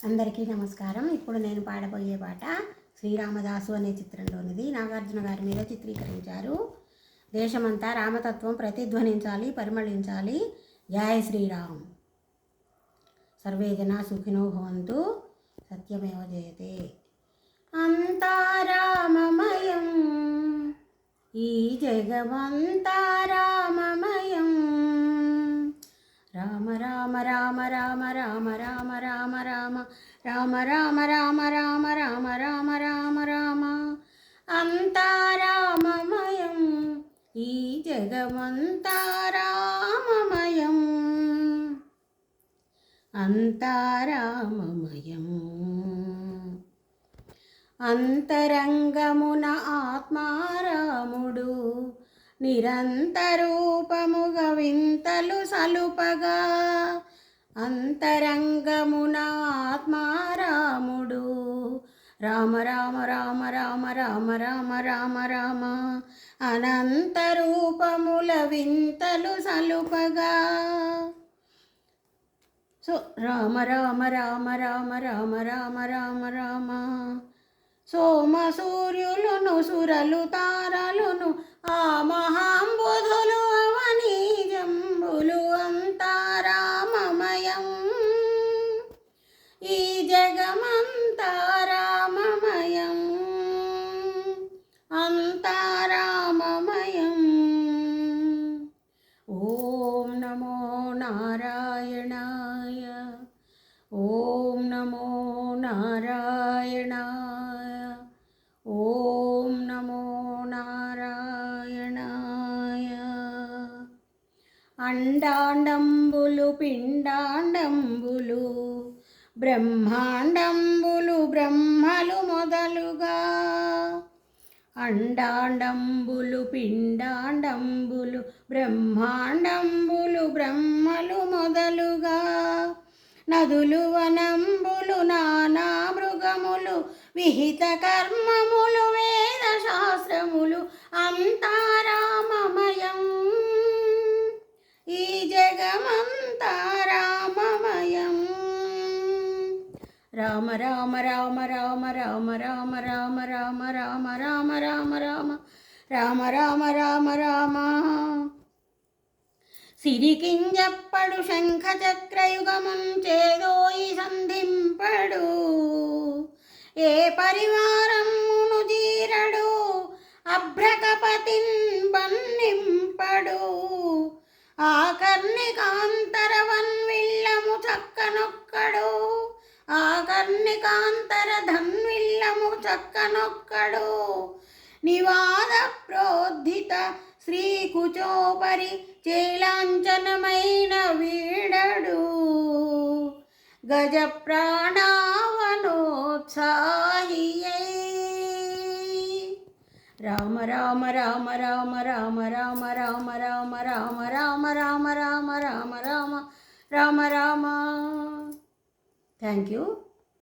అందరికీ నమస్కారం. ఇప్పుడు నేను పాడబోయే పాట శ్రీరామదాసు అనే చిత్రంలోనిది. నాగార్జున గారి మీద చిత్రీకరించారు. దేశమంతా రామతత్వం ప్రతిధ్వనించాలి, పరిమళించాలి. జై శ్రీరామ్. సర్వే జనా సుఖినో భవంతు. సత్యమేవ జయతే. అంతా రామమయం, ఈ జగమంతా రామమయం. రామ రామ రామ రామ రామ రామ రామ రామ రామ రామ రామ రామ రామ రామ రామ రామ. అంతా రామమయం, ఈ జగమంతా రామమయం. అంతా రామమయం. అంతరంగమున ఆత్మారాముడు నిరంతరూపముగా వింతలు సలుపగా. అంతరంగమున ఆత్మారాముడు రామ రామ రామ రామ రామ రామ రామ రామ. అనంతరూపముల వింతలు సలుపగా. రామ రామ రామ రామ రామ రామ రామ రామ. సోమ సూర్యులును సురలు తారలును ఆ మహాంబుధులు అవని జంబులు అంతా రామమయం. ఈ జగమంతా రామమయం. అంతా రామమయం. ఓం నమో నారాయణాయ. ఓం నమో నారాయణాయ. ఓం నమో నారాయణాయ. అండాండంబులు పిండాండంబులు బ్రహ్మాండంబులు బ్రహ్మలు మొదలుగా. అండాండంబులు పిండాండంబులు బ్రహ్మాండంబులు బ్రహ్మలు మొదలుగా. నదులు వనంబులు నానా మృగములు విహిత కర్మములు వేద శాస్త్రములు అంతా రామమయం. ఈ జగమంతా రామమయం. రామ రామ రామ రామ రామ రామ రామ రామ రామ రామ రామ రామ రామ రామ రామ రామ. సిరికింజప్పడు శంఖ చక్రయుగముంచేదోయి సంధింపడు. ఏ పరివారమును జీరడు అభ్రకపతిన్ బన్నింపడు. ఆకర్ణికాంతరవన్విల్లము చక్కనొక్కడు. ఆకర్ణికాంతర ధన్విల్లము చక్కనొక్కడు. నివాద ప్రోద్ధిత శ్రీకుచోపరి చేలాంఛనమైన వీడడు. గజ ప్రాణావనోత్సాహియై. రామ రామ రామ రామ రామ రామ రామ రామ రామ రామ రామ రామ రామ రామ రామ రామ. Thank you.